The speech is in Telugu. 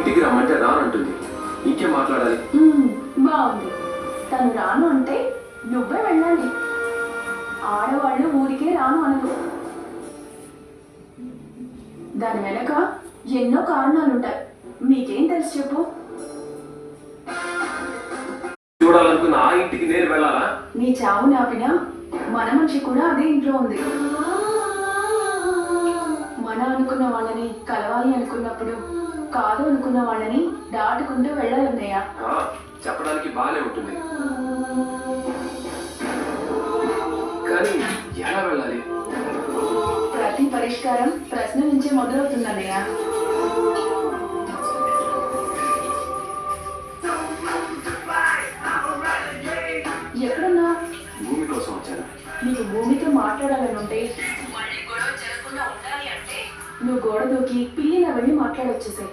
ఇంటికి రమ్మంటే రానంటుంది. ఇంకేం మాట్లాడాలి? బాగుంది. తను రాను అంటే నువ్వే వెళ్ళాలి. ఆడవాళ్ళు ఊరికే రాను అనదు. దాని వెనక ఎన్నో కారణాలుంటాయి. మీకేం తెలుసు చెప్పు? చూడాలనుకున్న ఆ ఇంటికి నేను వెళ్ళాలా? నీ చావు నాపినా మన మనిషి కూడా అదే ఇంట్లో ఉంది. మన అనుకున్న వాళ్ళని కలవాలి అనుకున్నప్పుడు కాదు అనుకున్న వాళ్ళని దాటుకుంటూ వెళ్ళాలన్నయ్యా. చెప్పడానికి బాగానే ఉంటుంది, కానీ ఎలా వెళ్ళాలి? ప్రతి పరిష్కారం ప్రశ్న నుంచే మొదలవుతుందన్నయ్యా. ఎక్కడున్నా? భూమి కోసం వచ్చాను. నీకు భూమితో మాట్లాడాలని ఉంటే, మళ్ళీ గొడవ జరగకుండా ఉండాలి అంటే నువ్వు గోడ దూకి పిల్లిలా వెళ్ళి మాట్లాడొచ్చేసాయి.